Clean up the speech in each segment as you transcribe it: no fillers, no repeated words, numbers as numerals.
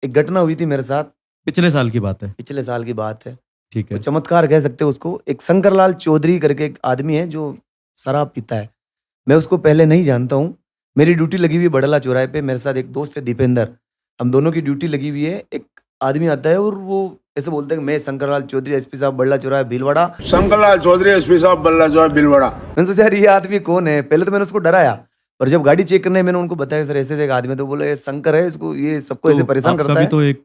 एक घटना हुई थी मेरे साथ, पिछले साल की बात है। पिछले साल की बात है। ठीक वो है। चमत्कार कह सकते हो उसको। एक शंकरलाल चौधरी करके एक आदमी है जो शराब पीता है। मैं उसको पहले नहीं जानता हूँ। मेरी ड्यूटी लगी हुई है बड़ला चौराहे पे, मेरे साथ एक दोस्त है दीपेंद्र। हम दोनों की ड्यूटी लगी हुई है। एक आदमी आता है और वो ऐसे बोलता है कि मैं शंकरलाल चौधरी, एसपी साहब, बड़ला चौराहा, भीलवाड़ा। शंकरलाल चौधरी एसपी साहब बल्ला जो है बिलवाड़ा। मैंने सोचा यार ये आदमी कौन है। पहले तो मैंने उसको डराया, पर जब गाड़ी चेक करने मैंने उनको बताया सर ऐसे ऐसे एक आदमी है, तो बोले ये शंकर है, इसको ये सबको ऐसे तो परेशान आपका करता भी है। तो एक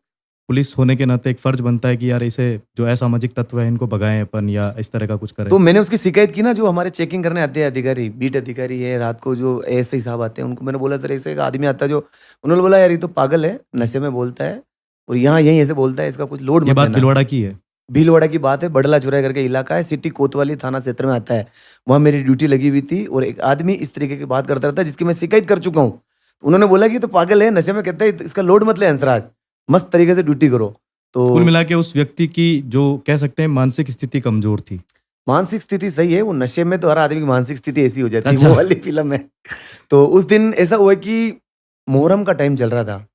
पुलिस होने के नाते एक फर्ज बनता है कि यार इसे जो असामाजिक तत्व है इनको भगाएं अपन या इस तरह का कुछ करें। तो मैंने उसकी शिकायत की ना, जो हमारे चेकिंग करने आते हैं अधिकारी, बीट अधिकारी है, रात को जो एएसआई साहब आते हैं, उनको मैंने बोला सर ऐसे एक आदमी आता है जो, उन्होंने बोला यार ये तो पागल है, नशे में बोलता है और यहाँ यहीं ऐसे बोलता है, इसका कुछ लोड ये मत बात लेना। भिलवाड़ा की है। भीलवाड़ा की बात है, बड़ला चौराहे करके इलाका है, सिटी कोतवाली थाना क्षेत्र में आता है। वहाँ मेरी ड्यूटी लगी हुई थी और एक आदमी इस तरीके की बात करता रहता है जिसकी मैं शिकायत कर चुका हूँ। उन्होंने बोला कि ये तो पागल है, नशे में, कहता है इसका लोड मत ले हंसराज, मस्त तरीके से ड्यूटी करो। तो कुल तो मिला के उस व्यक्ति की जो कह सकते हैं मानसिक स्थिति कमजोर थी। मानसिक स्थिति सही है, वो नशे में तो हर आदमी की मानसिक स्थिति ऐसी हो जाती है, अच्छा। वो वाली फिल्म है। तो उस दिन ऐसा हुआ कि मुहर्रम का टाइम चल रहा था,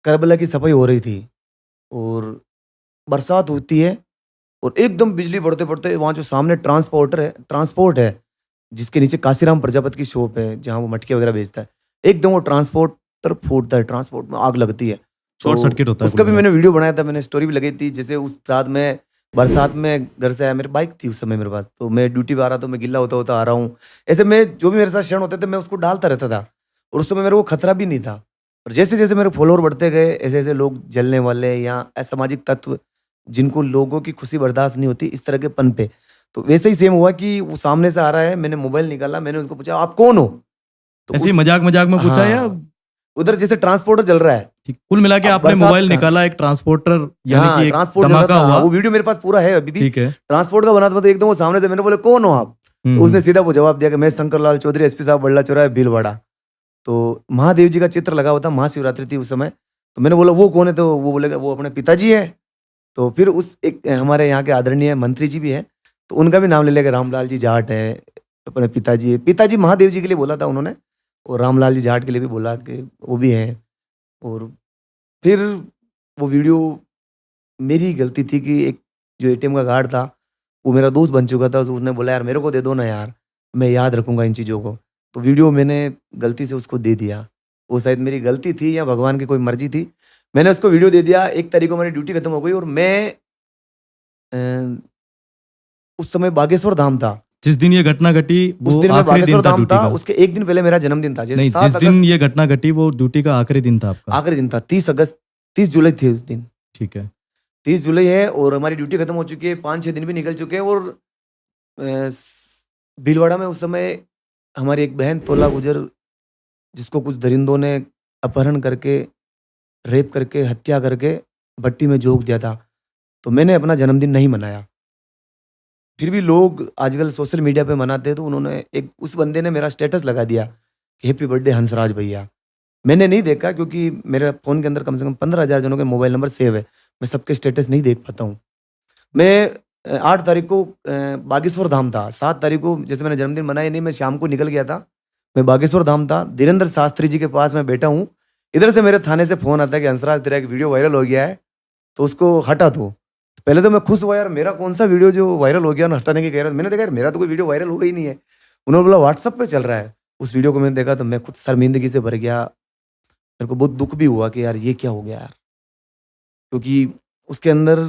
करबला की सफाई हो रही थी और बरसात होती है और एकदम बिजली पड़ते पड़ते वहाँ जो सामने ट्रांसपोर्ट है जिसके नीचे काशीराम प्रजापति की शॉप है जहाँ वो मटके वगैरह बेचता है, एकदम वो ट्रांसपोर्टर फूटता है, ट्रांसपोर्ट में आग लगती है। तो शॉर्ट सर्किट होता है उसका कुल भी मिला मैंने के। वीडियो बनाया था, मैंने स्टोरी भी लगाई थी। जैसे उस रात में बरसात में घर से आया, मेरी बाइक थी उस समय मेरे पास, तो मैं ड्यूटी पे आ रहा, तो मैं गिल्ला होता होता आ रहा हूँ। ऐसे मैं जो भी मेरे साथ क्षण होते थे मैं उसको डालता रहता था और उस समय मेरे को खतरा भी नहीं था। और जैसे जैसे मेरे फॉलोअर बढ़ते गए, ऐसे ऐसे लोग जलने वाले या असामाजिक तत्व जिनको लोगों की खुशी बर्दाश्त नहीं होती इस तरह के पन पे, तो वैसे ही सेम हुआ कि वो सामने से आ रहा है, मैंने मोबाइल निकाला, मैंने उसको पूछा आप कौन हो। तो ऐसे ही उस मजाक मजाक में पूछा या हाँ, उधर जैसे ट्रांसपोर्टर चल रहा है। ठीक? कुल मिला के अब आपने बरसात मोबाइल का, निकाला, एक ट्रांसपोर्टर यानी हाँ कि एक ट्रांसपोर्ट चल रहा धमाका था, हाँ, हुआ। वो वीडियो मेरे पास पूरा है अभी भी। ठीक है। ट्रांसपोर्ट का बना था, तो एकदम वो सामने से, मैंने बोले कौन हो आप। तो उसने सीधा वो जवाब दिया कि मैं शंकरलाल चौधरी, एसपी साहब, बड़ला चौराहा, भीलवाड़ा। तो महादेव जी का चित्र लगा हुआ था, महाशिवरात्रि थी उस समय। तो मैंने बोला वो कौन है, तो वो बोलेगा वो अपने पिताजी है। तो फिर उस एक हमारे यहाँ के आदरणीय मंत्री जी भी हैं, तो उनका भी नाम ले लिया कि रामलाल जी जाट है, अपने पिताजी है। पिताजी महादेव जी के लिए बोला था उन्होंने, और रामलाल जी जाट के लिए भी बोला कि वो भी हैं। और फिर वो वीडियो, मेरी गलती थी कि एक जो एटीएम का गार्ड था वो मेरा दोस्त बन चुका था, तो उसने बोला यार मेरे को दे दो ना यार, मैं याद रखूंगा इन चीज़ों को। तो वीडियो मैंने गलती से उसको दे दिया। वो शायद मेरी गलती थी या भगवान की कोई मर्जी थी, मैंने उसको वीडियो दे दिया। 1 तारीख को मेरी ड्यूटी खत्म हो गई और मैं अ, उस समय बागेश्वर धाम था। जिस दिन ये घटना घटी उस वो दिन मैं आखिरी दिन बागेश्वर था धाम ड्यूटी था, का। उसके एक दिन पहले मेरा जन्मदिन था, जैसे नहीं, जिस 7 दिन अगस्त ये घटना घटी वो ड्यूटी का आखिरी दिन था आपका। आखिरी दिन था, 30 अगस्त, 30 जुलाई थी उस दिन। ठीक है। 30 जुलाई है और हमारी ड्यूटी खत्म हो चुकी है, 5-6 दिन भी निकल चुके हैं। और भीलवाड़ा में उस समय हमारी एक बहन तोला गुजर, जिसको कुछ दरिंदों ने अपहरण करके, रेप करके, हत्या करके भट्टी में झोंक दिया था। तो मैंने अपना जन्मदिन नहीं मनाया। फिर भी लोग आजकल सोशल मीडिया पे मनाते हैं, तो उन्होंने एक उस बंदे ने मेरा स्टेटस लगा दिया कि हैप्पी बर्थडे हंसराज भैया। मैंने नहीं देखा क्योंकि मेरे फ़ोन के अंदर कम से कम 15,000 जनों के मोबाइल नंबर सेव है, मैं सबके स्टेटस नहीं देख पाता हूँ। मैं 8 तारीख को बागेश्वर धाम था, 7 तारीख को जैसे मैंने जन्मदिन मनाया नहीं, मैं शाम को निकल गया था। मैं बागेश्वर धाम था, धीरेन्द्र शास्त्री जी के पास मैं बैठा हूँ। इधर से मेरे थाने से फ़ोन आता है कि हंसराज तेरा एक वीडियो वायरल हो गया है, तो उसको हटा दो। पहले तो मैं खुश हुआ यार, मेरा कौन सा वीडियो जो वायरल हो गया ना हटाने की कह रहा था। मैंने देखा यार मेरा तो कोई वीडियो वायरल हुआ ही नहीं है। उन्होंने बोला व्हाट्सएप पे चल रहा है। उस वीडियो को मैंने देखा तो मैं खुद शर्मिंदगी से भर गया। मेरे को बहुत दुःख भी हुआ कि यार ये क्या हो गया यार। क्योंकि उसके अंदर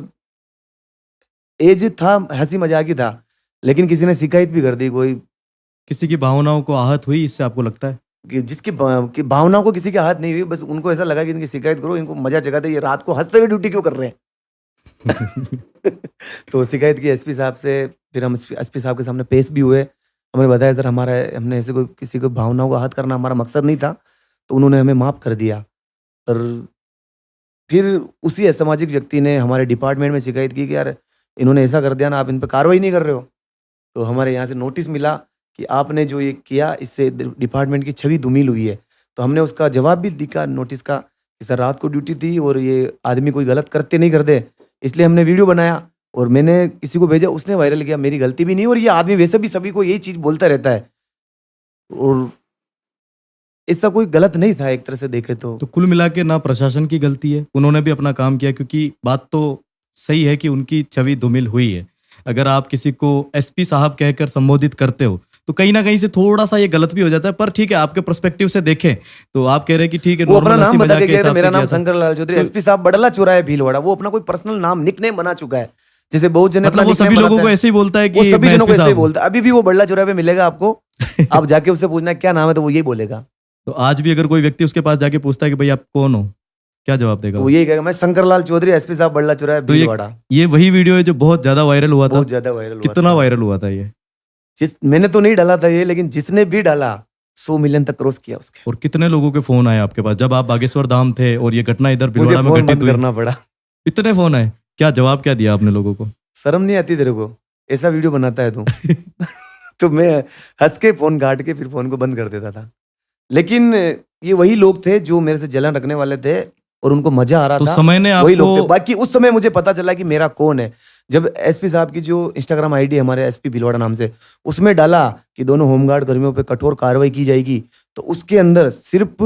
एज था, हँसी मज़ाक ही था, लेकिन किसी ने शिकायत भी कर दी कोई, किसी की भावनाओं को आहत हुई इससे आपको लगता है? कि जिसकी कि भावनाओं को किसी की आहत नहीं हुई, बस उनको ऐसा लगा कि इनकी शिकायत करो, इनको मज़ा चखाते, ये रात को हँसते हुए ड्यूटी क्यों कर रहे हैं। तो शिकायत की एसपी साहब से, फिर हम एसपी साहब के सामने पेश भी हुए। हमने बताया सर हमारा, हमने ऐसे कोई किसी को भावनाओं को आहत करना हमारा मकसद नहीं था, तो उन्होंने हमें माफ़ कर दिया। पर फिर उसी असामाजिक व्यक्ति ने हमारे डिपार्टमेंट में शिकायत की कि यार इन्होंने ऐसा कर दिया ना, आप इन पर कार्रवाई नहीं कर रहे हो। तो हमारे यहाँ से नोटिस मिला कि आपने जो ये किया इससे डिपार्टमेंट की छवि धूमिल हुई है। तो हमने उसका जवाब भी लिखा नोटिस का कि सर रात को ड्यूटी थी और ये आदमी कोई गलत करते नहीं करते, इसलिए हमने वीडियो बनाया और मैंने किसी को भेजा, उसने वायरल किया, मेरी गलती भी नहीं। और ये आदमी वैसे भी सभी को यही चीज़ बोलता रहता है। और ऐसा कोई गलत नहीं था एक तरह से देखे तो। तो कुल मिला के ना प्रशासन की गलती है, उन्होंने भी अपना काम किया, क्योंकि बात तो सही है कि उनकी छवि धूमिल हुई है। अगर आप किसी को एसपी साहब कहकर संबोधित करते हो तो कहीं ना कहीं से थोड़ा सा ये गलत भी हो जाता है, पर ठीक है, आपके पर्सपेक्टिव से देखें तो आप कह रहे हैं कि ठीक है, वो अपना नॉर्मल नाम हंसी बता मजाक के के गया था, हिसाब से मेरा किया नाम था। शंकर लाल चौधरी, तो- एसपी साहब बड़ला चौराहे भीलवाड़ा। वो अपना कोई पर्सनल नाम निकनेम बना चुका है, जैसे बहुत जने मतलब अपना वो सभी nickname लोगों बनाते को हैं। ऐसे ही बोलता है वो कि सभी मैं जनों को एसपी ऐसे ही साहब हूं। बोलता है। अभी भी वो बड़ला चौराहे पे मिलेगा आपको, आप जाके उससे पूछना क्या नाम है तो वो यही बोलेगा। तो आज भी अगर कोई व्यक्ति उसके पास जाके पूछता है कि भाई आप कौन हो, क्या जवाब देगा तो वो? वो यही कहेगा मैं शंकर लाल चौधरी, एसपी साहब बड़ला चौराहे तो भीलवाड़ा। ये वही वीडियो है जो बहुत ज्यादा वायरल हुआ था। बहुत ज्यादा वायरल हुआ कितना था। वायरल हुआ था ये? मैंने तो नहीं डाला था ये, लेकिन जिसने भी डाला 100 मिलियन तक क्रॉस किया उसके। और कितने लोगों के फोन आए आपके पास जब आप बागेश्वर धाम थे और ये घटना इधर मुझे भिलवाड़ा में फोन घटित बंद हुई? करना पड़ा। इतने फोन आए, क्या जवाब क्या दिया आपने लोगों को? शर्म नहीं आती तेरे को, ऐसा वीडियो बनाता है तू? तो मैं हंस के फोन काट के फिर फोन को बंद कर देता था। लेकिन ये वही लोग थे जो मेरे से जलन रखने वाले थे और उनको मजा आ रहा तो था। समय ने वही लोग थे। आपको बाकी उस समय मुझे पता चला कि मेरा कौन है जब एसपी साहब की जो इंस्टाग्राम आईडी हमारे एसपी भिलवाड़ा नाम से, उसमें डाला कि दोनों होमगार्ड कर्मियों पे कठोर कार्रवाई की जाएगी, तो उसके अंदर सिर्फ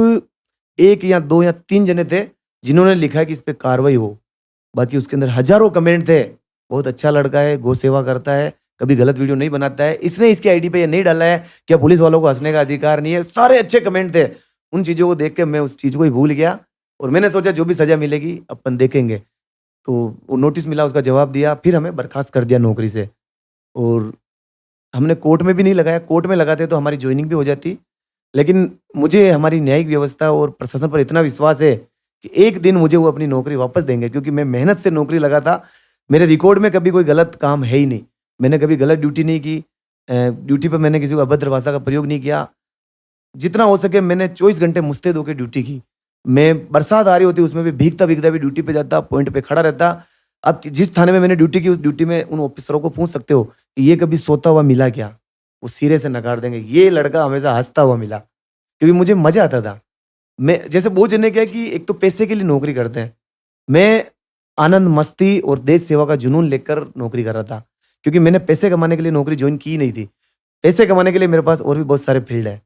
1 या 2 या 3 जने थे जिन्होंने लिखा है कि इस पे कार्रवाई हो। बाकी उसके अंदर हजारों कमेंट थे, बहुत अच्छा लड़का है, गौ सेवा करता है, कभी गलत वीडियो नहीं बनाता है, इसने इसकी आईडी पे ये नहीं डाला है, क्या पुलिस वालों को हंसने का अधिकार नहीं है। सारे अच्छे कमेंट थे। उन चीजों को देख के मैं उस चीज को ही भूल गया और मैंने सोचा जो भी सजा मिलेगी अपन देखेंगे। तो वो नोटिस मिला, उसका जवाब दिया, फिर हमें बर्खास्त कर दिया नौकरी से। और हमने कोर्ट में भी नहीं लगाया, कोर्ट में लगाते तो हमारी ज्वाइनिंग भी हो जाती। लेकिन मुझे हमारी न्यायिक व्यवस्था और प्रशासन पर इतना विश्वास है कि एक दिन मुझे वो अपनी नौकरी वापस देंगे, क्योंकि मैं मेहनत से नौकरी लगा था। मेरे रिकॉर्ड में कभी कोई गलत काम है ही नहीं, मैंने कभी गलत ड्यूटी नहीं की, ड्यूटी पर मैंने किसी को अभद्र भाषा का प्रयोग नहीं किया। जितना हो सके मैंने 24 घंटे मुस्तैद होकर ड्यूटी की। मैं बरसात आ रही होती उसमें भी भीगता भीगता भी ड्यूटी पे जाता, पॉइंट पे खड़ा रहता। अब जिस थाने में मैंने ड्यूटी की, उस ड्यूटी में उन ऑफिसरों को पूछ सकते हो कि ये कभी सोता हुआ मिला क्या, वो सिरे से नकार देंगे ये लड़का हमेशा हंसता हुआ मिला, क्योंकि मुझे मजा आता था। मैं जैसे बहुत जने क्या कि एक तो पैसे के लिए नौकरी करते हैं, मैं आनंद मस्ती और देश सेवा का जुनून लेकर नौकरी कर रहा था, क्योंकि मैंने पैसे कमाने के लिए नौकरी ज्वाइन की नहीं थी। पैसे कमाने के लिए मेरे पास और भी बहुत सारे फील्ड है।